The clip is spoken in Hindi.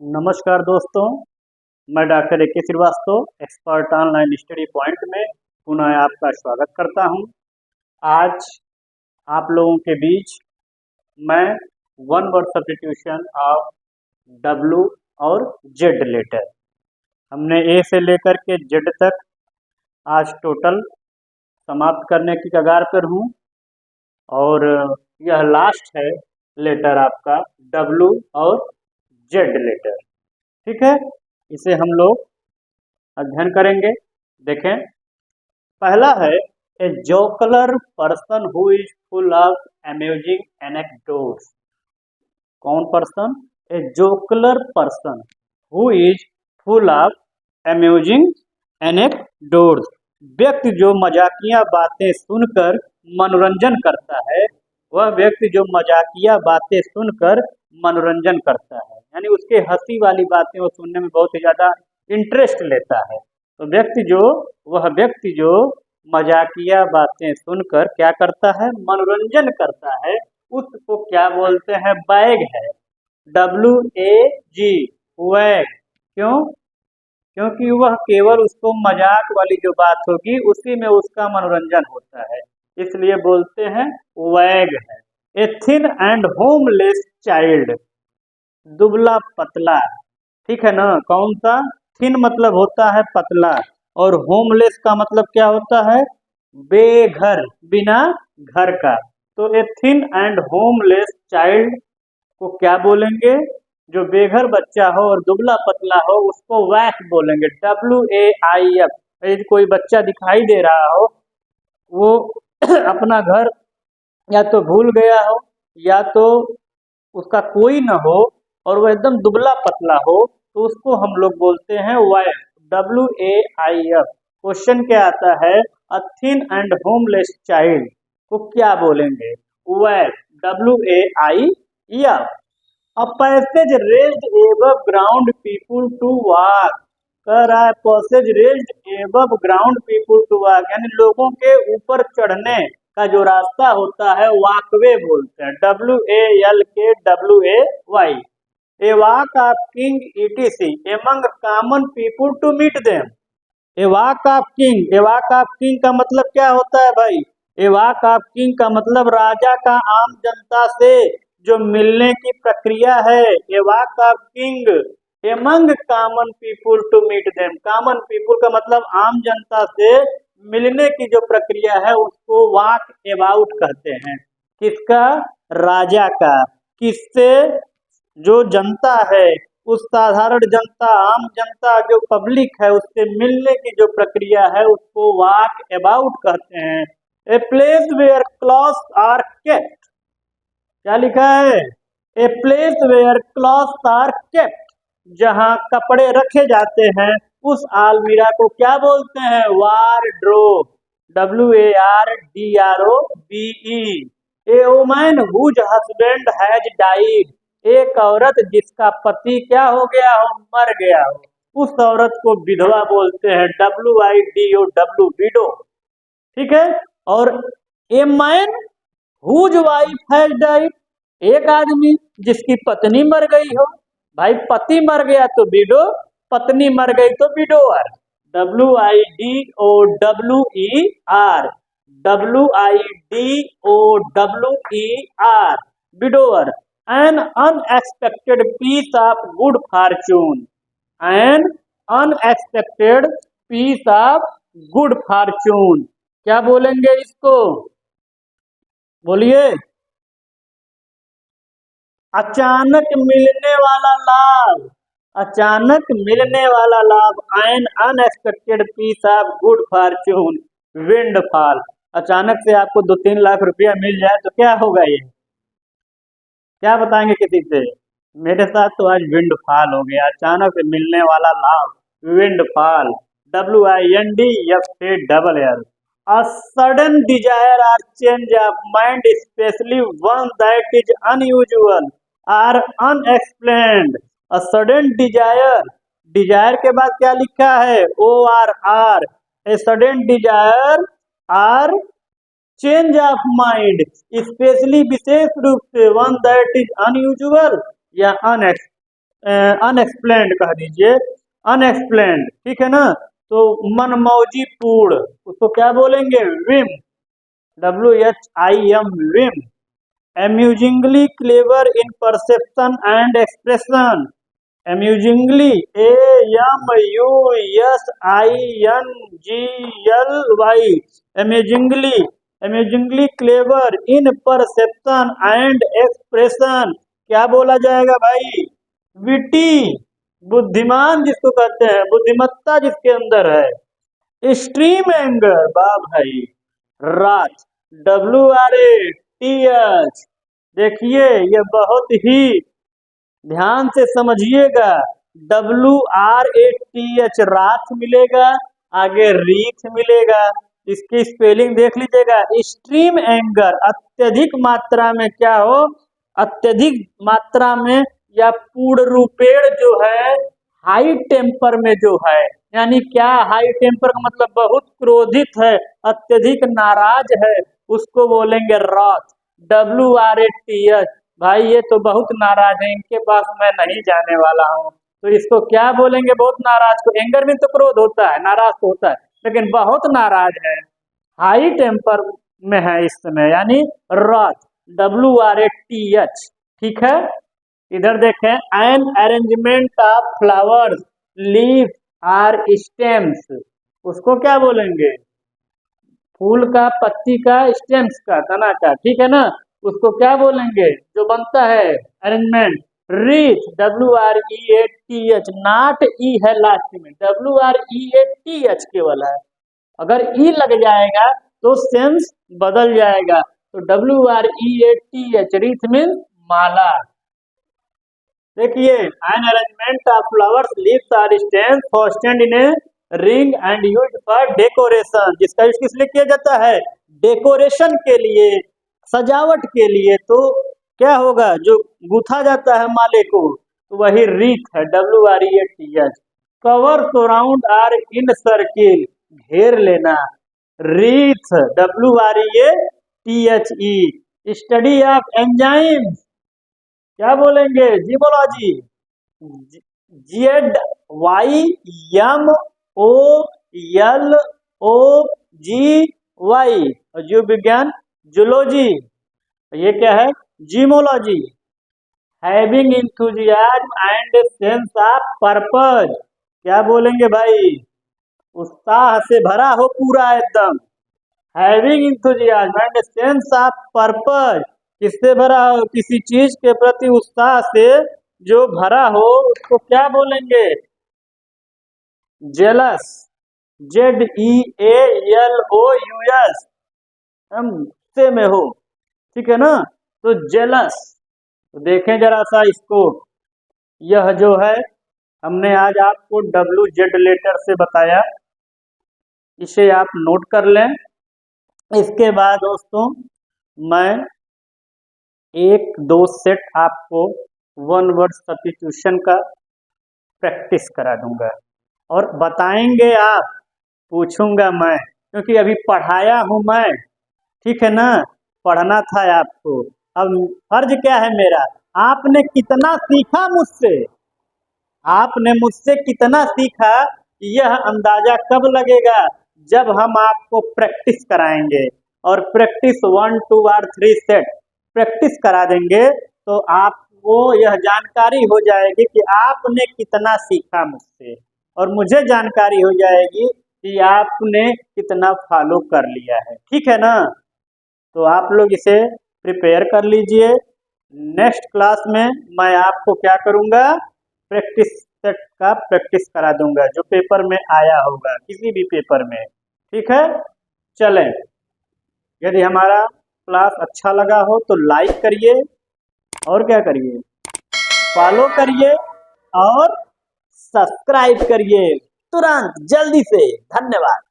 नमस्कार दोस्तों, मैं doctor A K. Srivastava expert online study point में पुनः आपका स्वागत करता हूं। आज आप लोगों के बीच मैं one word substitution of W और जेड लेटर, हमने ए से लेकर के जेड तक आज टोटल समाप्त करने की कगार पर हूं और यह लास्ट है लेटर आपका डब्ल्यू और जेड लेटर। ठीक है, इसे हम लोग अध्ययन करेंगे। देखें, पहला है a jocular person who is full of amusing anecdotes. कौन person? A jocular person who is full of amusing anecdotes. व्यक्ति जो मजाकिया बातें सुनकर मनोरंजन करता है, वह व्यक्ति जो मजाकिया बातें सुनकर मनोरंजन करता है, यानी उसके हंसी वाली बातें वो सुनने में बहुत ही ज़्यादा इंटरेस्ट लेता है। तो वह व्यक्ति जो मजाकिया बातें सुनकर क्या करता है? मनोरंजन करता है, उसको क्या बोलते हैं? वैग है, WAG, वैग। क्यों? क्योंकि वह केवल उसको मजाक वाली जो बात होगी उसी में उसका मनोरंजन होता है, इसलिए बोलते हैं वैग है। A thin and homeless child, दुबला पतला। ठीक है ना? कौन सा? थिन मतलब होता है पतला, और होमलेस का मतलब क्या होता है? बेघर, बिना घर का। तो a thin and homeless child को क्या बोलेंगे? जो बेघर बच्चा हो और दुबला पतला हो उसको वैक बोलेंगे, WAIF। यदि कोई बच्चा दिखाई दे रहा हो, वो अपना घर या तो भूल गया हो या तो उसका कोई न हो और वह एकदम दुबला पतला हो, तो उसको हम लोग बोलते हैं वैक, WAIF। क्वेश्चन क्या आता है? A thin and homeless child को क्या बोलेंगे? वैक, WAIF। A passage raised above ground people to walk। कह रहा है passage raised above ground people to walk, यानी लोगों के ऊपर चढ़ने का जो रास्ता होता है वॉकवे बोलते हैं, WALKWAY। A walk of king ETC among common people to meet them। A walk of king, A walk of king का मतलब क्या होता है भाई? ए वॉक ऑफ किंग का मतलब राजा का आम जनता से जो मिलने की प्रक्रिया है। A walk of king among common people to meet them. Common people का मतलब आम जनता से मिलने की जो प्रक्रिया है उसको वॉक अबाउट कहते हैं। किसका? राजा का। किससे? जो जनता है, उस साधारण जनता, आम जनता जो पब्लिक है, उससे मिलने की जो प्रक्रिया है उसको वॉक अबाउट कहते हैं। A place where clothes are kept. क्या लिखा है? A place where clothes are kept, जहां कपड़े रखे जाते हैं उस आलमीरा को क्या बोलते हैं? Wardrobe, WARDROBE। A woman whose husband has died. एक औरत जिसका पति क्या हो गया हो? मर गया हो, उस औरत को विधवा बोलते हैं, WIDOW, विडो। ठीक है? और a man whose wife has died, एक आदमी जिसकी पत्नी मर गई हो। भाई पति मर गया तो विडो, पत्नी मर गई तो widower, WIDOWER, widower. An unexpected piece of good fortune, an unexpected piece of good fortune, क्या बोलेंगे इसको? बोलिए। अचानक मिलने वाला लाभ, अचानक मिलने वाला लाभ, an unexpected piece of good fortune, windfall. अचानक से आपको 2-3 लाख रुपया मिल जाए तो क्या होगा? ये क्या बताएंगे किसी से? मेरे साथ तो आज विंडफॉल हो गया, अचानक से मिलने वाला लाभ, windfall, WINDFALL। A sudden desire or change of mind, especially one that is unusual or unexplained। A sudden desire, desire के बाद क्या लिखा है? ORR। A sudden desire or change of mind, specially विशेष रूप से, वन दैट इज अनयूजुअल या अनएक्सप्लेन्ड कह दीजिए, अनएक्सप्लेन्ड, ठीक है ना। तो मनमौजी पूर्ण, उसको क्या बोलेंगे? Vim, WHIM, Vim. amusingly clever in perception and expression, amusingly, AMUSINGLY, amazingly, amazingly clever in perception and expression, क्या बोला जाएगा भाई? विटी, बुद्धिमान जिसको कहते हैं, बुद्धिमत्ता जिसके अंदर है। एक्सट्रीम एंगर, वाह भाई। रात, WRATH, देखिए ये बहुत ही ध्यान से समझिएगा। WRATH, रात मिलेगा, आगे रीथ मिलेगा, इसकी स्पेलिंग देख लीजिएगा। एक्सट्रीम एंगर, अत्यधिक मात्रा में क्या हो? अत्यधिक मात्रा में या पूर्ण रूपेण जो है हाई टेम्पर में जो है, यानी क्या? हाई टेम्पर का मतलब बहुत क्रोधित है, अत्यधिक नाराज है, उसको बोलेंगे रॉथ, WRATH। भाई ये तो बहुत नाराज है, इनके पास मैं नहीं जाने वाला हूँ, तो इसको क्या बोलेंगे? बहुत नाराज को। एंगर में तो क्रोध होता है, नाराज तो होता है, लेकिन बहुत नाराज है, हाई टेम्पर में है इस समय, यानी रॉथ, WRATH, ठीक है। इधर देखें, an arrangement of flowers, leaf or stems, उसको क्या बोलेंगे? फूल का, पत्ती का, स्टेम्स का, तना का, ठीक है ना, उसको क्या बोलेंगे? जो बनता है अरेंजमेंट। रीथ, WREATH, नॉट ई है लास्ट में, WREATH केवल है, अगर ई लग जाएगा तो सेंस बदल जाएगा, तो WREATH, रीथ मीन्स माला। देखिए, an arrangement of flowers, leaves or stems fastened in a ring and used for decoration, जिसका यूज किस लिए किया जाता है? डेकोरेशन के लिए, सजावट के लिए। तो क्या होगा? जो गूथा जाता है माले को, तो वही रीथ है, WREATH। Cover surround or in circle, घेर लेना, wreathe, WREATHE। Study of enzymes, क्या बोलेंगे? जीमोलॉजी, ZYMOLOGY, और जीव विज्ञान जूलॉजी, ये क्या है? Zymology. Having enthusiasm and sense of purpose, क्या बोलेंगे भाई? उत्साह से भरा हो पूरा एकदम। Having enthusiasm and sense of purpose, किससे भरा हो? किसी चीज के प्रति उत्साह से जो भरा हो, उसको क्या बोलेंगे? जेलस, ZEALOUS, हम गुस्से में हो, ठीक है ना, तो जेलस। तो देखें जरा सा इसको, यह जो है हमने आज आपको WZ लेटर से बताया, इसे आप नोट कर लें। इसके बाद दोस्तों मैं एक दो सेट आपको वन वर्ड सब्स्टिट्यूशन का प्रैक्टिस करा दूंगा, और बताएंगे आप, पूछूंगा मैं, क्योंकि अभी पढ़ाया हूं मैं, ठीक है ना, पढ़ना था आपको। अब फर्ज क्या है मेरा? आपने कितना सीखा मुझसे, आपने मुझसे कितना सीखा, यह अंदाजा कब लगेगा? जब हम आपको प्रैक्टिस कराएंगे, और प्रैक्टिस 1 2 और 3 सेट प्रैक्टिस करा देंगे, तो आपको यह जानकारी हो जाएगी कि आपने कितना सीखा मुझसे, और मुझे जानकारी हो जाएगी कि आपने कितना फॉलो कर लिया है, ठीक है ना। तो आप लोग इसे प्रिपेयर कर लीजिए। नेक्स्ट क्लास में मैं आपको क्या करूँगा? प्रैक्टिस सेट का प्रैक्टिस करा दूंगा, जो पेपर में आया होगा, किसी भी पेपर में, ठीक है। चलें, यदि हमारा क्लास अच्छा लगा हो तो लाइक करिए, और क्या करिए? फॉलो करिए और सब्सक्राइब करिए तुरंत, जल्दी से। धन्यवाद।